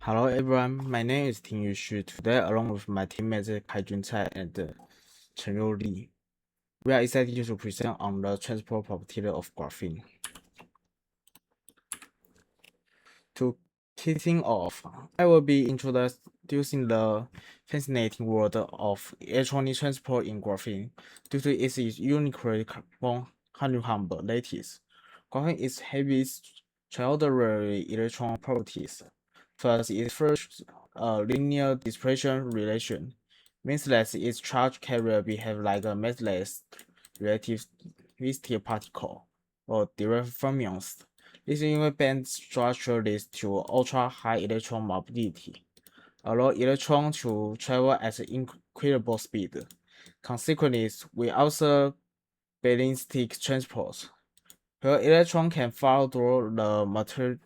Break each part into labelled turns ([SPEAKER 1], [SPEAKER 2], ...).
[SPEAKER 1] Hello everyone, my name is Ting Yushu. Today, along with my teammates Kaijun Cai and Chen Yu Li, we are excited to present on the transport property of graphene. To kick things off, I will be introducing the fascinating world of electronic transport in graphene due to its uniquely honeycomb lattice. Graphene is heavy extraordinary electron properties. First, its first linear dispersion relation means that its charge carrier behave like a massless relativistic particle or derived fermions. This unique band structure leads to ultra-high electron mobility, allow electrons to travel at incredible speed. Consequently, we also ballistic transport, where electrons can follow through the material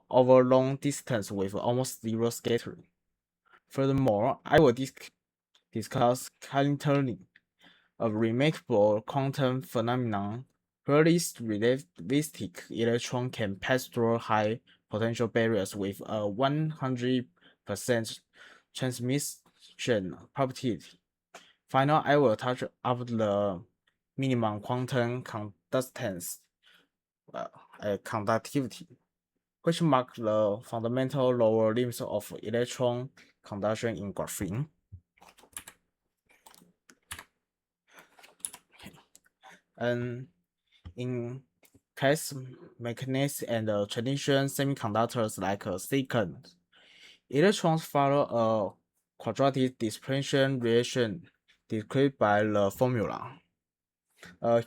[SPEAKER 1] over long distance with almost zero scattering. Furthermore, I will discuss Kalin-Turning, a remarkable quantum phenomenon where this relativistic electron can pass through high potential barriers with a 100% transmission probability. Finally, I will touch up the minimum quantum conductance conductivity, which mark the fundamental lower limits of electron conduction in graphene. And in case mechanics and traditional semiconductors like silicon, electrons follow a quadratic dispersion relation described by the formula.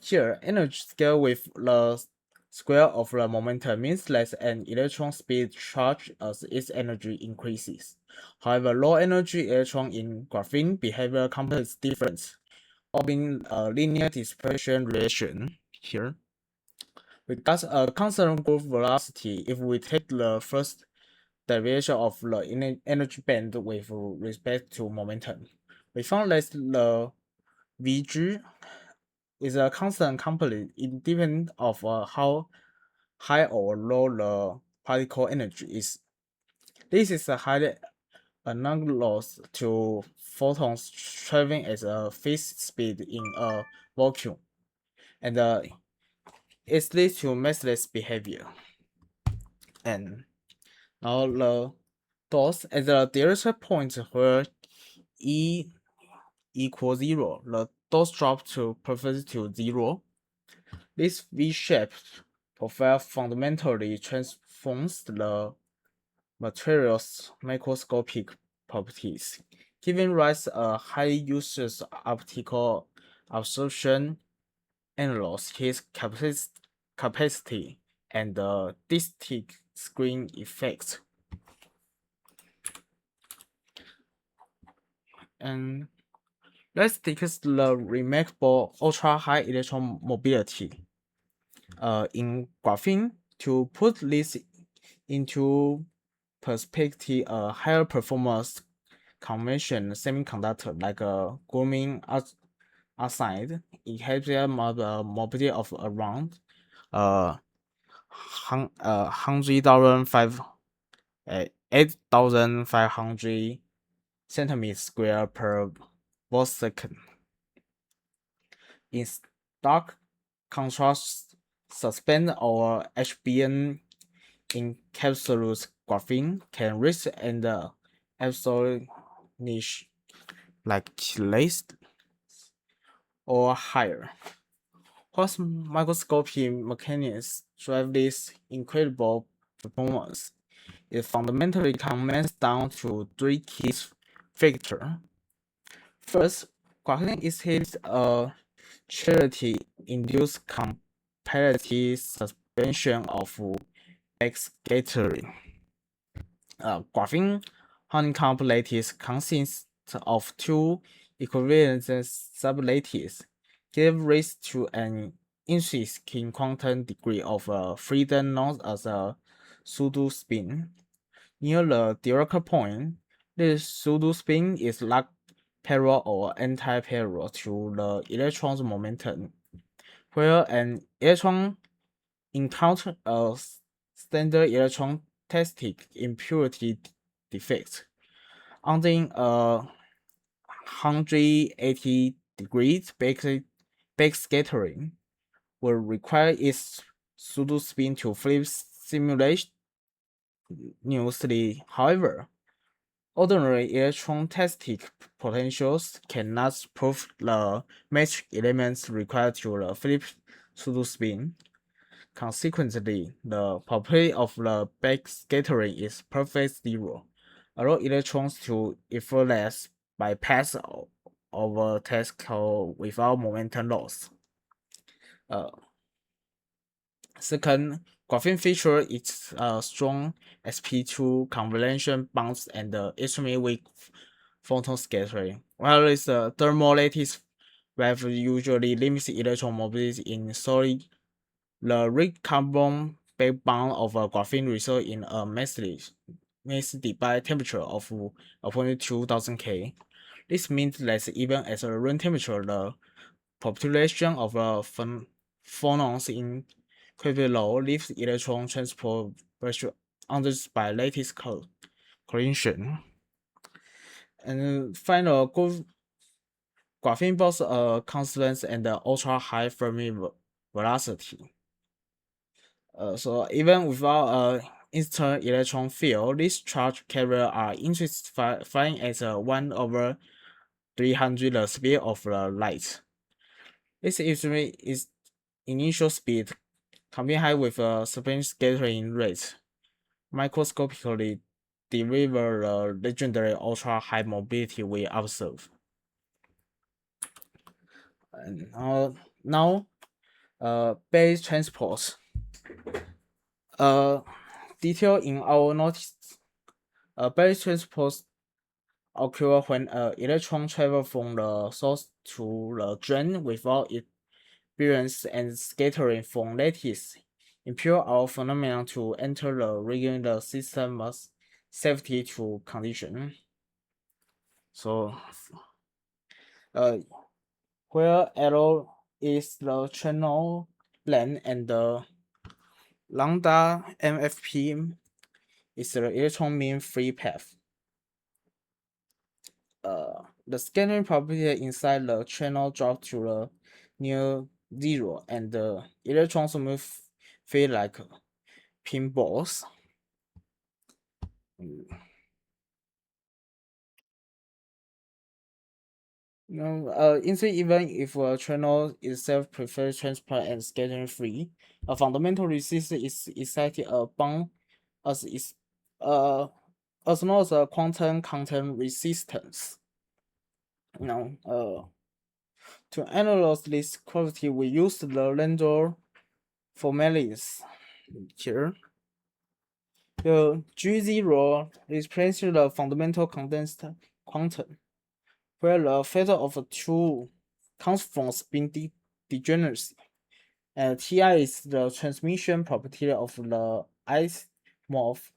[SPEAKER 1] Here, energy scale with the square of the momentum means that an electron speed charge as its energy increases. However, low energy electron in graphene behavior complex difference, obeying a linear dispersion relation here. We got a constant group velocity if we take the first derivation of the energy band with respect to momentum. We found that the Vg is a constant component independent of how high or low the particle energy is. This is highly analogous to photons traveling at a fixed speed in a vacuum, and it leads to massless behavior. And now the dots at the direction point where E equals 0, the dots drop to perfect to 0. This V-shaped profile fundamentally transforms the material's microscopic properties, giving rise a high uses optical absorption analyze his capacity and the distinct screen effect. And let's discuss the remarkable ultra-high electron mobility. In graphene, to put this into perspective, a higher performance convention semiconductor like a gallium arsenide, it has a mobility of around 8,500 centimeters square per voltsecond. In stark contrast, suspend or HBN encapsulates graphene can reach and absolute niche like chelates or higher. What microscopic mechanics drive this incredible performance? It fundamentally comes down to three key factors. First, graphene exhibits a charity-induced comparative suspension of backscattering. Graphene honeycomb lattice consists of two equivalent sublattices, give rise to an intrinsic quantum degree of freedom known as a pseudo-spin. Near the direct point, this pseudo-spin is like parallel or anti-parallel to the electron's momentum, where an electron encounters a standard electrostatic impurity defect. Under a 180 degrees backscattering will require its pseudo-spin to flip simultaneously. However, ordinary electron-static potentials cannot prove the matched elements required to the flip pseudo-spin. Consequently, the probability of the backscattering is perfect zero, allowing electrons to effortlessly bypass over task without momentum loss. Second, graphene features its strong sp2 covalent bonds and extremely weak photon scattering, whereas the thermal lattice wave usually limits electron mobility in solid. The weak carbon backbone of graphene results in a massive by temperature of approximately 2000 K. This means that even at room temperature, the population of phonons in incredibly low leaves electron transport pressure under by lattice collision. And finally, graphene boasts a constant and ultra high Fermi velocity. So even without a instant electron field, these charge carriers are interested flying at 1/300 the speed of the light. This is initial speed combined with a spin scattering rate microscopically deliver the legendary ultra high mobility we observe. And now, base transport. Detail in our notice. Base transport occur when electron travel from the source to the drain without experience and scattering from lattice. Impure our phenomenon to enter the region the system must safety to condition. So, where L is the channel length and the lambda MFP is the electron mean free path. The scattering probability inside the channel drops to the near zero, and the electrons move feel like pinballs. Even if a channel itself prefers transparent and scattering free, a fundamental resistance is excited upon as known as a quantum content resistance. To analyze this quality, we use the Landau formulas here. The G0 represents the fundamental condensed quantum, where the factor of 2 comes from spin degeneracy, and Ti is the transmission property of the isomorph.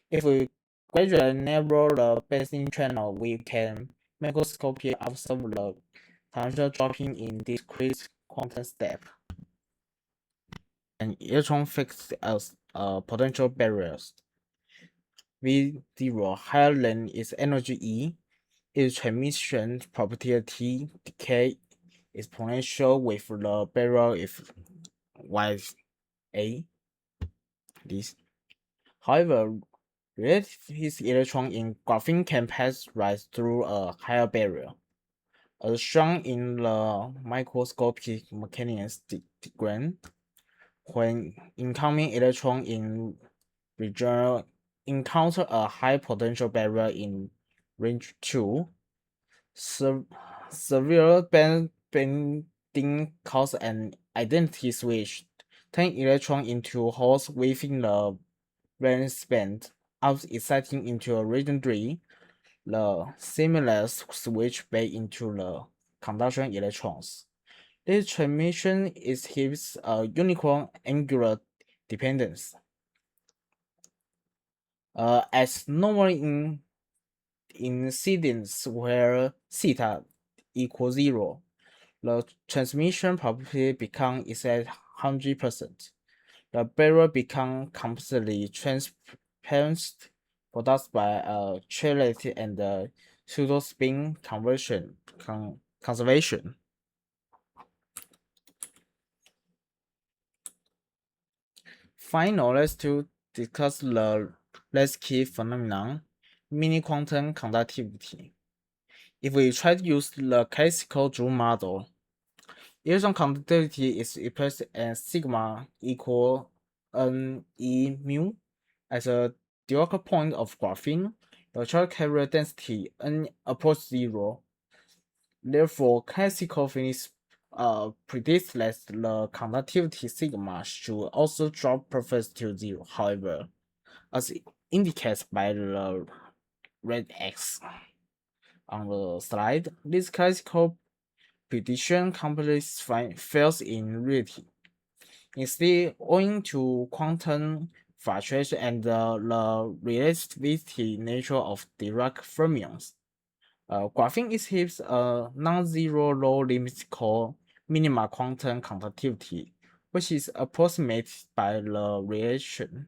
[SPEAKER 1] If we gradually narrow the basing channel, we can microscopically observe the potential dropping in discrete quantum step. And electron fixed as potential barriers. V0 higher than its energy E, its transmission property T decay exponential with the barrier if Y A. This. However, relative electron in graphene can pass right through a higher barrier, as shown in the microscopic mechanics diagram. When incoming electron in region encounter a high potential barrier in range 2, severe bending causes an identity switch, turning electron into holes within the valence band, out exciting into a region 3. The similar switch back into the conduction electrons. This transmission exhibits a uniform angular dependence. As normally in incidents where theta equals 0, the transmission probability becomes exact 100%. The barrier becomes completely transparent produced by Charity and pseudo-spin conservation. Finally, let's to discuss the last key phenomenon, mini-quantum conductivity. If we try to use the classical Joule model, electron conductivity is expressed as sigma equal n e mu as a Dirac point of graphene. The charge carrier density n approaches zero. Therefore, classical physics predicts that the conductivity sigma should also drop perfectly to zero. However, as indicated by the red X on the slide, this classical prediction completely fails in reality. Instead, owing to quantum fluctuation and the relativistic nature of Dirac fermions, graphene exhibits a non-zero low limit called minima quantum conductivity, which is approximated by the relation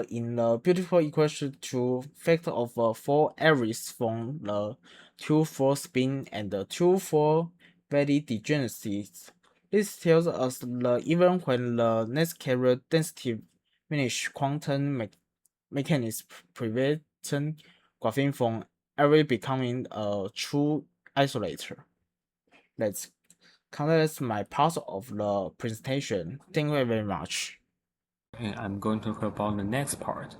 [SPEAKER 1] in the beautiful equation to factor of 4 areas from the 2-4 spin and the 2-4 Valley degeneracies. This tells us that even when the net carrier density vanish, quantum mechanics prevent graphene from ever becoming a true isolator. Let's conclude my part of the presentation. Thank you very much.
[SPEAKER 2] And I'm going to talk about the next part.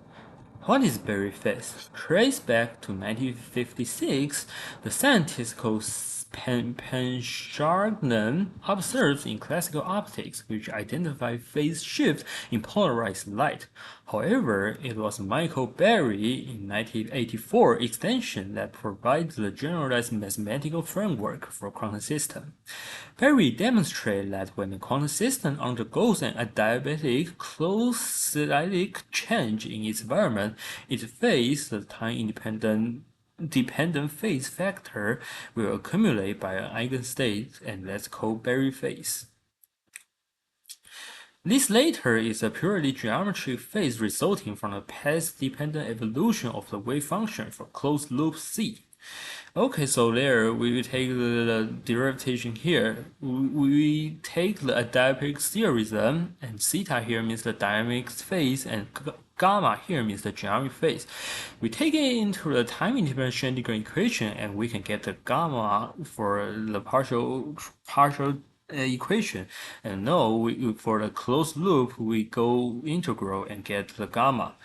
[SPEAKER 2] What is Berry phase? Traced back to 1956, the scientist called Penchardin observed in classical optics, which identify phase shift in polarized light. However, it was Michael Berry in 1984 extension that provided the generalized mathematical framework for quantum system. Berry demonstrated that when the quantum system undergoes an adiabatic closed cyclic change in its environment, its phase, the time-independent dependent phase factor, will accumulate by an eigenstate, and that's called Berry phase. This later is a purely geometric phase resulting from the path-dependent evolution of the wave function for closed-loop C. Okay, so there we take the derivation here. We take the adiabatic theorism, and theta here means the dynamic phase, and gamma here means the geometric phase. We take it into the time-independent Schrödinger equation, and we can get the gamma for the partial equation. And now for the closed loop, we go integral and get the gamma.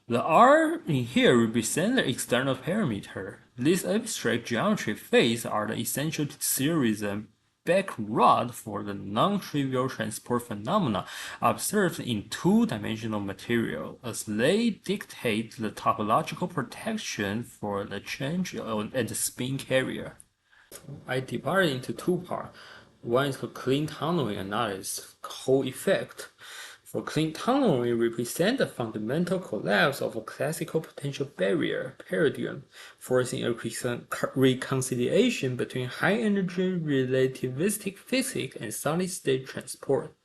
[SPEAKER 2] The R in here represents the external parameter. These abstract geometry phase are the essential theorism background for the non-trivial transport phenomena observed in two-dimensional material, as they dictate the topological protection for the change at the spin carrier. I divided into two parts. One is for clean tunneling, another is Hall effect. For clean tunneling represent the fundamental collapse of a classical potential barrier paradigm, forcing a reconciliation between high-energy relativistic physics and solid-state transport.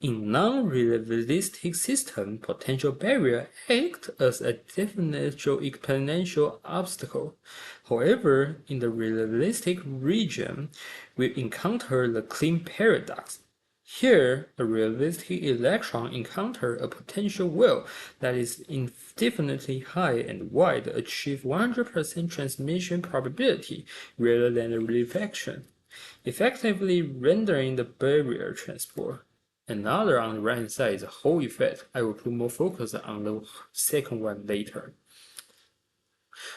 [SPEAKER 2] In non-relativistic systems, potential barriers act as a differential exponential obstacle. However, in the relativistic region, we encounter the clean paradox. Here, a relativistic electron encounters a potential well that is infinitely high and wide, achieve 100% transmission probability rather than a reflection, effectively rendering the barrier transport. Another on the right hand side is a Hall effect. I will put more focus on the second one later.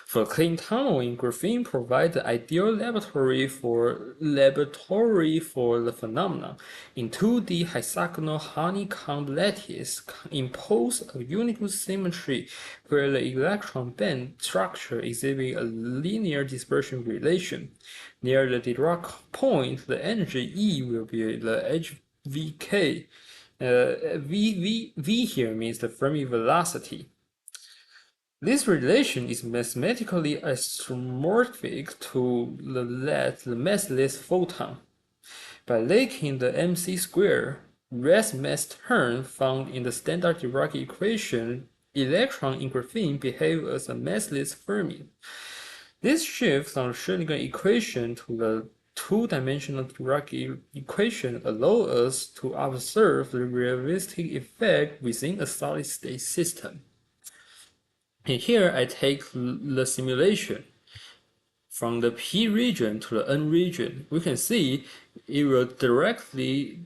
[SPEAKER 2] For clean tunneling, graphene provides the ideal laboratory for the phenomenon. In 2D hexagonal honeycomb lattice impose a uniform symmetry where the electron band structure exhibit a linear dispersion relation. Near the Dirac point, the energy E will be the HVK. V here means the Fermi velocity. This relation is mathematically isomorphic to the massless photon. By linking the mc square rest mass term found in the standard Dirac equation electron in graphene behave as a massless fermi. This shift from the Schrödinger equation to the two-dimensional Dirac equation allows us to observe the relativistic effect within a solid-state system. And here I take the simulation from the P region to the N region. We can see it will directly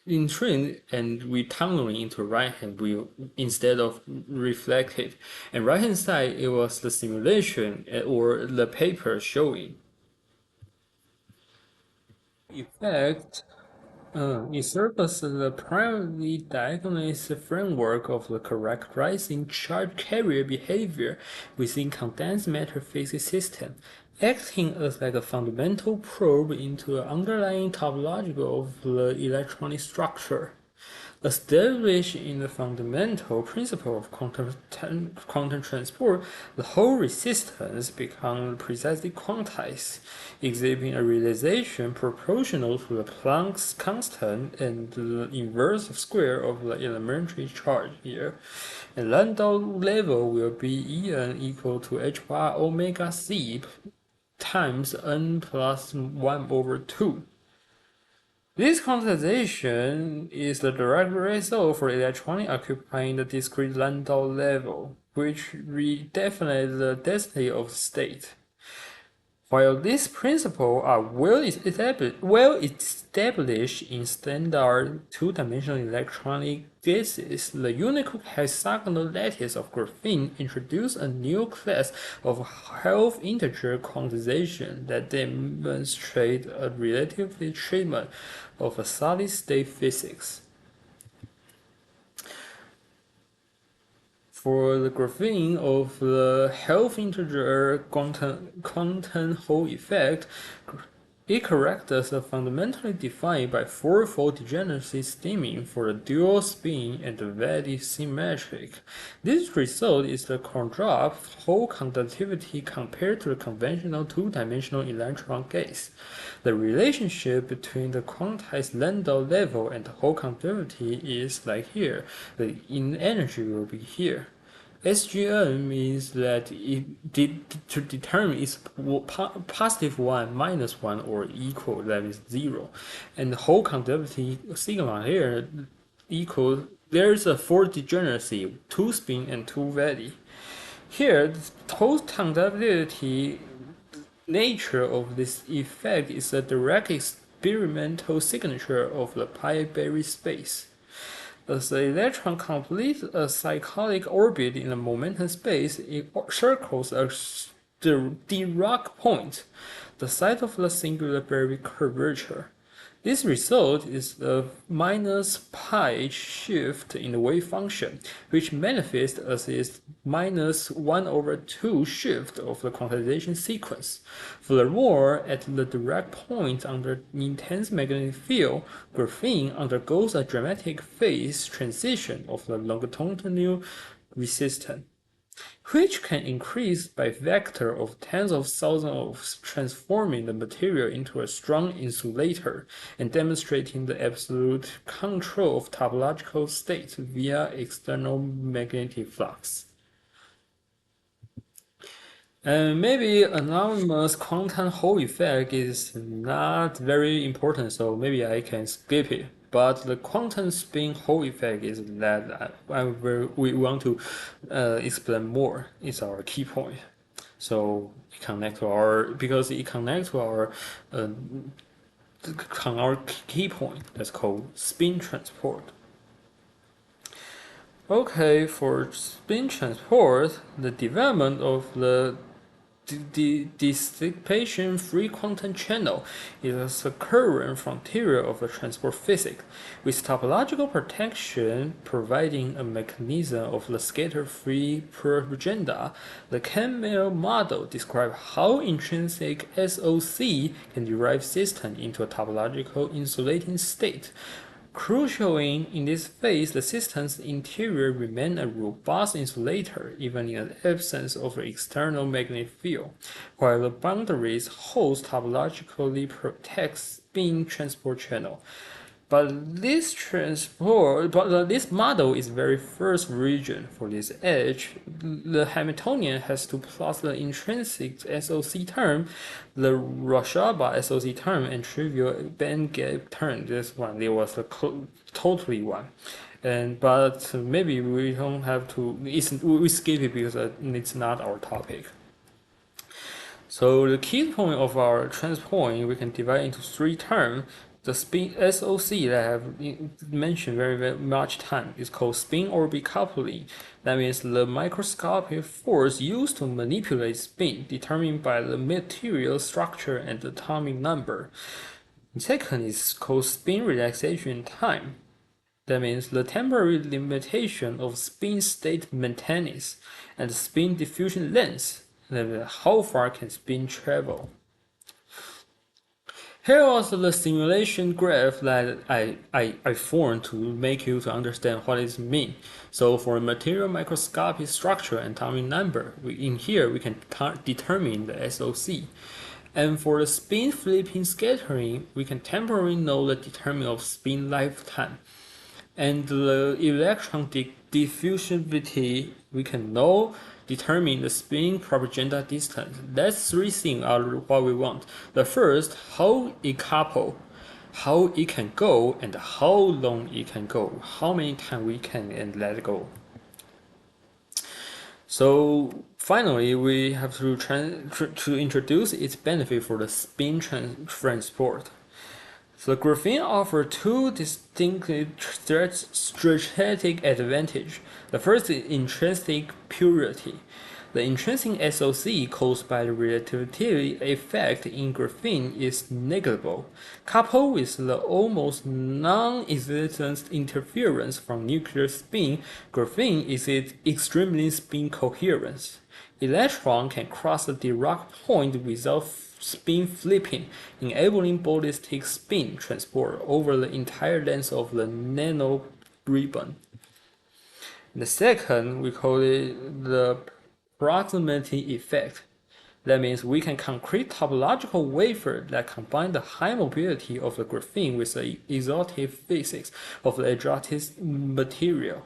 [SPEAKER 2] entrain and we tunneling into right hand wheel instead of reflected. And right hand side it was the simulation or the paper showing. Effect it serves as the primary diagnostic framework of the characterizing charge carrier behavior within condensed matter physics system, acting as like a fundamental probe into the underlying topology of the electronic structure. Established in the fundamental principle of quantum transport, the whole resistance becomes precisely quantized, exhibiting a realization proportional to the Planck's constant and the inverse square of the elementary charge here. And Landau level will be En equal to h bar omega c times n plus 1 over 2. This quantization is the direct result for electronic occupying the discrete Landau level, which redefines the density of the state. While these principles are well established in standard two-dimensional electronic gases, the unique hexagonal lattice of graphene introduced a new class of half integer quantization that demonstrate a relative treatment of a solid-state physics. For the graphene of the half integer quantum Hall effect, it characters are fundamentally defined by fourfold degeneracy stemming for the dual spin and the Vedi symmetric. This result is the quadruple Hall conductivity compared to the conventional two-dimensional electron gas. The relationship between the quantized Landau level and the Hall conductivity is like here. The in energy will be here. SGN means that to determine is positive 1, minus 1, or equal, that is 0. And the whole conductivity sigma here equals, there's a 4 degeneracy, 2 spin and 2 valley. Here, the whole conductivity nature of this effect is a direct experimental signature of the pi-Berry space. As the electron completes a cyclic orbit in the momentum space, it circles a Dirac point, the site of the singular Berry curvature. This result is a minus pi shift in the wave function, which manifests as its minus 1 over 2 shift of the quantization sequence. Furthermore, at the Dirac point under intense magnetic field, graphene undergoes a dramatic phase transition of the longitudinal resistance, which can increase by vector of tens of thousands of transforming the material into a strong insulator and demonstrating the absolute control of topological states via external magnetic flux. And maybe anonymous quantum Hall effect is not very important, so maybe I can skip it. But the quantum spin Hall effect is that we want to explain more. It's our key point. So it connect to our because it connects to our key point. That's called spin transport. Okay, for spin transport, the development of the dissipation-free quantum channel is a current frontier of the transport physics, with topological protection providing a mechanism of the scatter-free propaganda. The Campbell model describes how intrinsic SOC can derive system into a topological insulating state. Crucial in this phase, the system's interior remains a robust insulator even in the absence of an external magnetic field, while the boundaries host topologically protect spin transport channel. this model is very first region for this edge. The Hamiltonian has to plus the intrinsic SOC term, the Rashaba SOC term, and trivial band gap term. This one, there was a totally one. But maybe we don't have to. We skip it because it's not our topic. So the key point of our transpoint we can divide into three terms. The spin SOC that I have mentioned very much time is called spin orbit coupling. That means the microscopic force used to manipulate spin determined by the material structure and the atomic number. The second is called spin relaxation time. That means the temporary limitation of spin state maintenance and spin diffusion length. That means how far can spin travel? Here was the simulation graph that I formed to make you to understand what it means. So for material microscopic structure and atomic number, in here we can determine the SOC. And for the spin flipping scattering, we can temporarily know the determinant of spin lifetime. And the electron diffusivity we can know determine the spin propaganda distance. That's three things are what we want. The first, how it couple, how it can go, and how long it can go, how many times we can and let it go. So finally, we have to introduce its benefit for the spin transport. The graphene offers two distinctly strategic advantages. The first is intrinsic purity. The intrinsic SOC caused by the relativity effect in graphene is negligible. Coupled with the almost non-existent interference from nuclear spin, graphene is extremely spin coherent. Electron can cross the Dirac point without spin flipping, enabling ballistic spin transport over the entire length of the nano ribbon. The second, we call it the proximity effect. That means we can concrete topological wafer that combine the high mobility of the graphene with the exotic physics of the exotic material.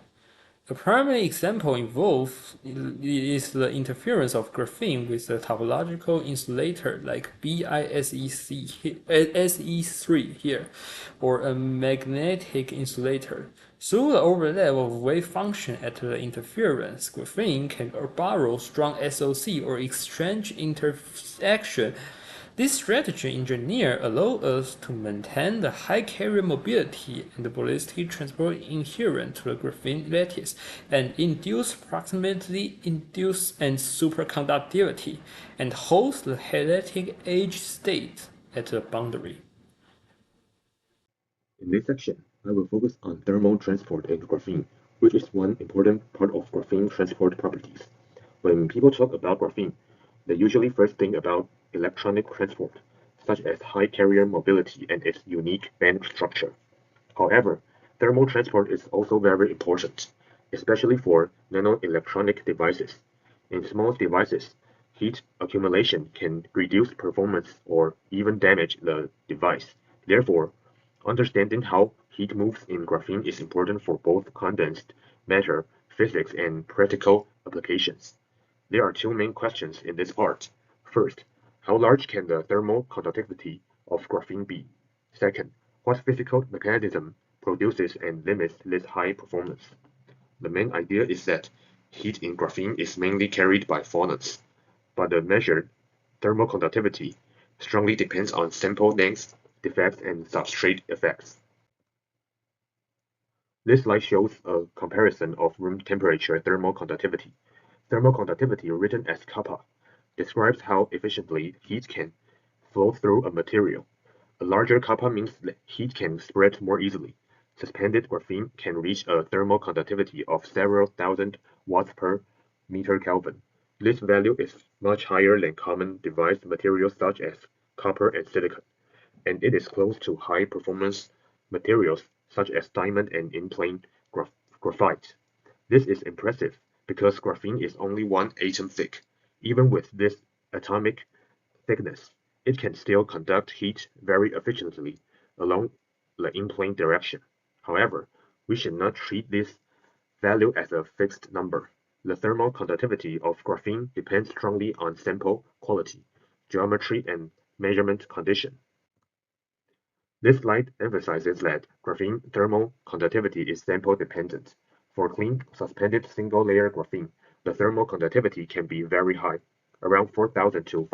[SPEAKER 2] A primary example involved is the interference of graphene with the topological insulator like BISEC3 here, or a magnetic insulator. Through the overlap of wave function at the interference, graphene can borrow strong SOC or exchange interaction. This strategy engineer allows us to maintain the high carrier mobility and the ballistic transport inherent to the graphene lattice and induce proximity, induce and superconductivity, and hold the halide edge state at the boundary.
[SPEAKER 3] In this section, I will focus on thermal transport in graphene, which is one important part of graphene transport properties. When people talk about graphene, they usually first think about electronic transport, such as high carrier mobility and its unique band structure. However, thermal transport is also very important, especially for nanoelectronic devices. In small devices, heat accumulation can reduce performance or even damage the device. Therefore, understanding how heat moves in graphene is important for both condensed matter physics and practical applications. There are two main questions in this part. First, how large can the thermal conductivity of graphene be? Second, what physical mechanism produces and limits this high performance? The main idea is that heat in graphene is mainly carried by phonons, but the measured thermal conductivity strongly depends on sample length, defects, and substrate effects. This slide shows a comparison of room temperature thermal conductivity. Thermal conductivity, written as kappa, describes how efficiently heat can flow through a material. A larger kappa means that heat can spread more easily. Suspended graphene can reach a thermal conductivity of several thousand watts per meter Kelvin. This value is much higher than common device materials such as copper and silicon, and it is close to high-performance materials such as diamond and in-plane graphite. This is impressive because graphene is only one atom thick. Even with this atomic thickness, it can still conduct heat very efficiently along the in-plane direction. However, we should not treat this value as a fixed number. The thermal conductivity of graphene depends strongly on sample quality, geometry, and measurement condition. This slide emphasizes that graphene thermal conductivity is sample dependent. For clean, suspended single-layer graphene, the thermal conductivity can be very high, around 4,000 to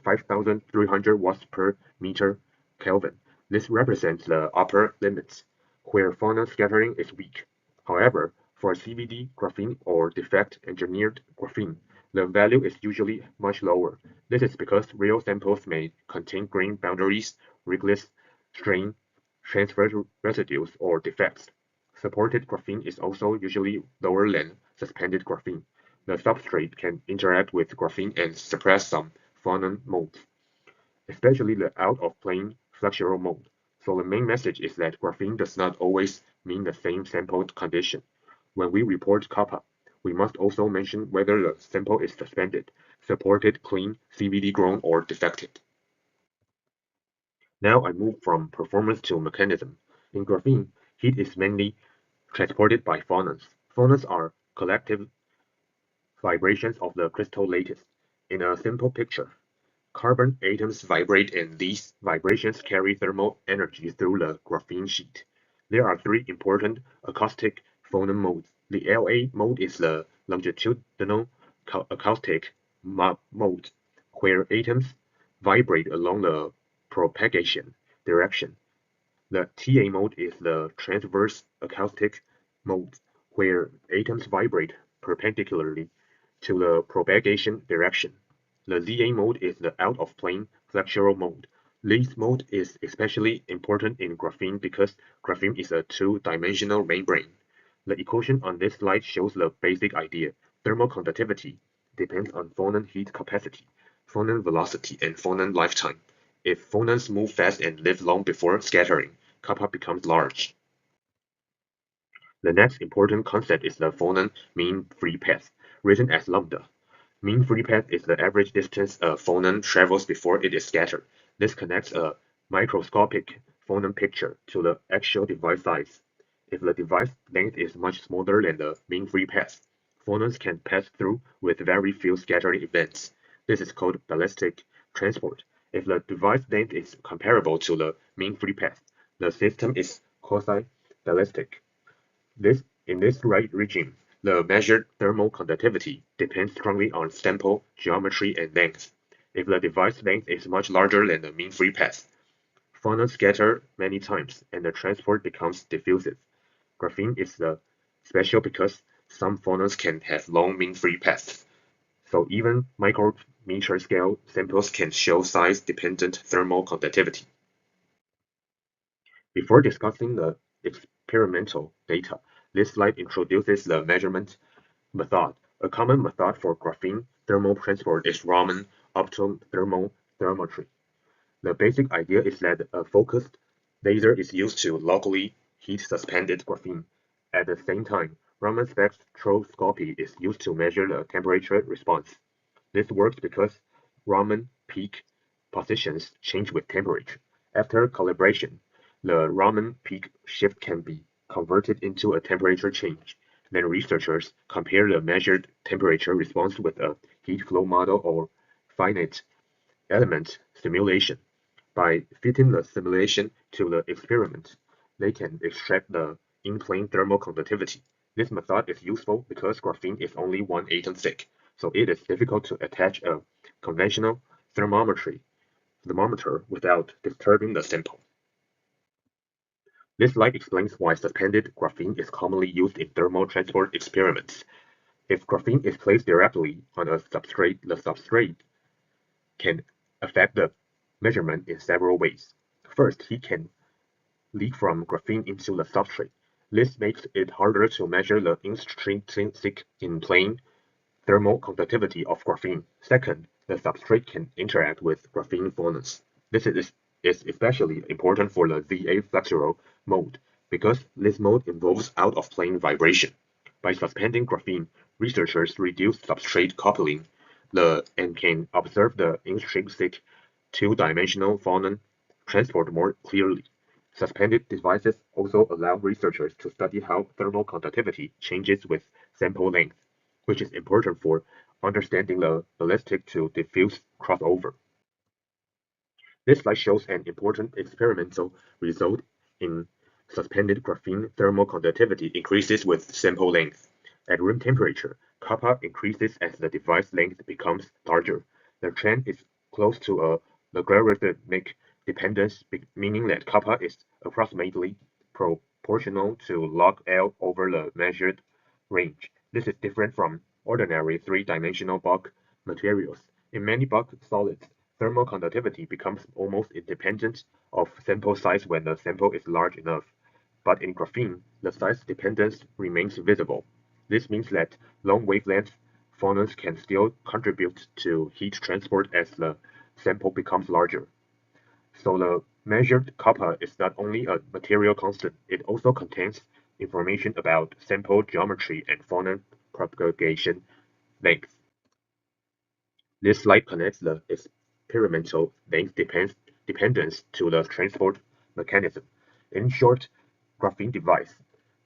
[SPEAKER 3] 5,300 watts per meter Kelvin. This represents the upper limits, where phonon scattering is weak. However, for CVD graphene or defect engineered graphene, the value is usually much lower. This is because real samples may contain grain boundaries, Wrigley's strain, transfer residues, or defects. Supported graphene is also usually lower than suspended graphene. The substrate can interact with graphene and suppress some phonon modes, especially the out-of-plane flexural mode. So the main message is that graphene does not always mean the same sample condition. When we report kappa, we must also mention whether the sample is suspended, supported, clean, CVD grown, or defected. Now I move from performance to mechanism. In graphene, heat is mainly transported by phonons. Phonons are collective vibrations of the crystal lattice. In a simple picture, carbon atoms vibrate and these vibrations carry thermal energy through the graphene sheet. There are three important acoustic phonon modes. The LA mode is the longitudinal acoustic mode, where atoms vibrate along the propagation direction. The TA mode is the transverse acoustic mode, where atoms vibrate perpendicularly to the propagation direction. The ZA mode is the out-of-plane flexural mode. This mode is especially important in graphene because graphene is a two-dimensional membrane. The equation on this slide shows the basic idea. Thermal conductivity depends on phonon heat capacity, phonon velocity, and phonon lifetime. If phonons move fast and live long before scattering, kappa becomes large. The next important concept is the phonon mean free path, written as lambda. Mean free path is the average distance a phonon travels before it is scattered. This connects a microscopic phonon picture to the actual device size. If the device length is much smaller than the mean free path, phonons can pass through with very few scattering events. This is called ballistic transport. If the device length is comparable to the mean free path, the system is quasi-ballistic. In this regime, the measured thermal conductivity depends strongly on sample geometry and length. If the device length is much larger than the mean free path, phonons scatter many times and the transport becomes diffusive. Graphene is special because some phonons can have long mean free paths. So even micrometer scale samples can show size-dependent thermal conductivity. Before discussing the experimental data, this slide introduces the measurement method. A common method for graphene thermal transport is Raman optothermal thermometry. The basic idea is that a focused laser is used to locally heat suspended graphene. At the same time, Raman spectroscopy is used to measure the temperature response. This works because Raman peak positions change with temperature. After calibration, the Raman peak shift can be converted into a temperature change. Then researchers compare the measured temperature response with a heat flow model or finite element simulation. By fitting the simulation to the experiment, they can extract the in-plane thermal conductivity. This method is useful because graphene is only one atom thick, so it is difficult to attach a conventional thermometer without disturbing the sample. This slide explains why suspended graphene is commonly used in thermal transport experiments. If graphene is placed directly on a substrate, the substrate can affect the measurement in several ways. First, heat can leak from graphene into the substrate. This makes it harder to measure the intrinsic in-plane thermal conductivity of graphene. Second, the substrate can interact with graphene phonons. This is especially important for the ZA flexural mode because this mode involves out-of-plane vibration. By suspending graphene, researchers reduce substrate coupling and can observe the intrinsic two-dimensional phonon transport more clearly. Suspended devices also allow researchers to study how thermal conductivity changes with sample length, which is important for understanding the ballistic to diffuse crossover. This slide shows an important experimental result in suspended graphene thermal conductivity increases with sample length. At room temperature, kappa increases as the device length becomes larger. The trend is close to a logarithmic dependence, meaning that kappa is approximately proportional to log L over the measured range. This is different from ordinary three-dimensional bulk materials. In many bulk solids, thermal conductivity becomes almost independent of sample size when the sample is large enough. But in graphene, the size dependence remains visible. This means that long wavelength phonons can still contribute to heat transport as the sample becomes larger. So the measured kappa is not only a material constant, it also contains information about sample geometry and phonon propagation length. This slide connects the experimental length dependence to the transport mechanism. In short, graphene device,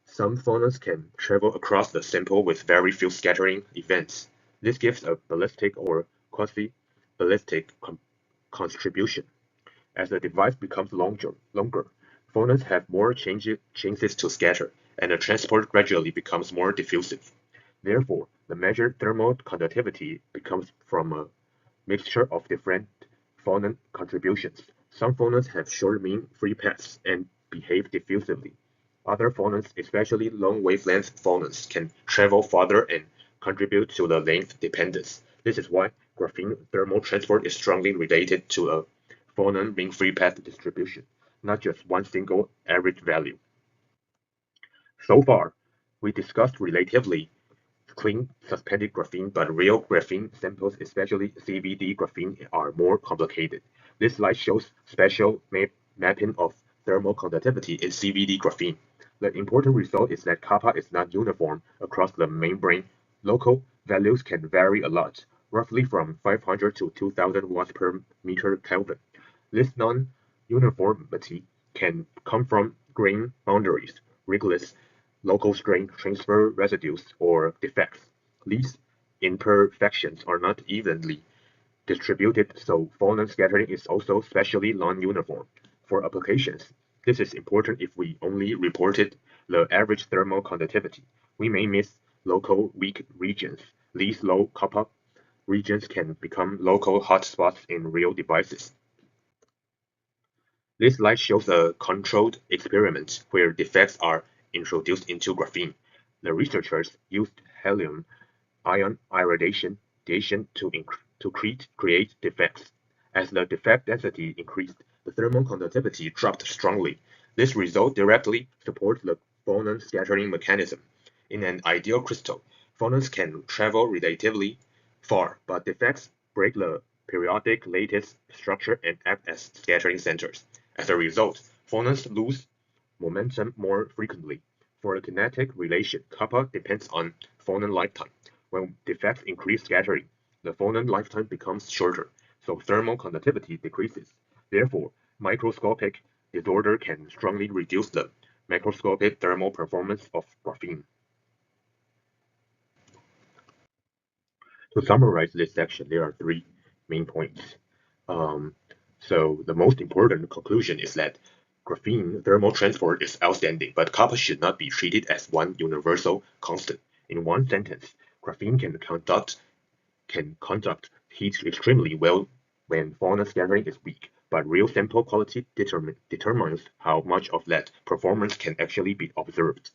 [SPEAKER 3] some phonons can travel across the sample with very few scattering events. This gives a ballistic or quasi-ballistic contribution. As the device becomes longer, phonons have more chances to scatter, and the transport gradually becomes more diffusive. Therefore, the measured thermal conductivity becomes from a mixture of different phonon contributions. Some phonons have short mean free paths and behave diffusively. Other phonons, especially long wavelength phonons, can travel farther and contribute to the length dependence. This is why graphene thermal transport is strongly related to a phonon mean free path distribution, not just one single average value. So far, we discussed relatively clean suspended graphene, but real graphene samples, especially CVD graphene, are more complicated. This slide shows spatial mapping of thermal conductivity in CVD graphene. The important result is that kappa is not uniform across the membrane. Local values can vary a lot, roughly from 500 to 2000 watts per meter Kelvin. This non-uniformity can come from grain boundaries, rigorous local strain transfer residues, or defects. These imperfections are not evenly distributed, so phonon scattering is also spatially non-uniform. For applications, this is important if we only reported the average thermal conductivity. We may miss local weak regions. These low kappa regions can become local hotspots in real devices. This slide shows a controlled experiment where defects are introduced into graphene. The researchers used helium-ion irradiation to create defects. As the defect density increased, the thermal conductivity dropped strongly. This result directly supports the phonon scattering mechanism. In an ideal crystal, phonons can travel relatively far, but defects break the periodic lattice structure and act as scattering centers. As a result, phonons lose momentum more frequently. For the kinetic relation, kappa depends on phonon lifetime. When defects increase scattering, the phonon lifetime becomes shorter, so thermal conductivity decreases. Therefore, microscopic disorder can strongly reduce the macroscopic thermal performance of graphene. To summarize this section, there are three main points. So the most important conclusion is that graphene thermal transport is outstanding, but kappa should not be treated as one universal constant. In one sentence, graphene can conduct heat extremely well when phonon scattering is weak, but real sample quality determines how much of that performance can actually be observed.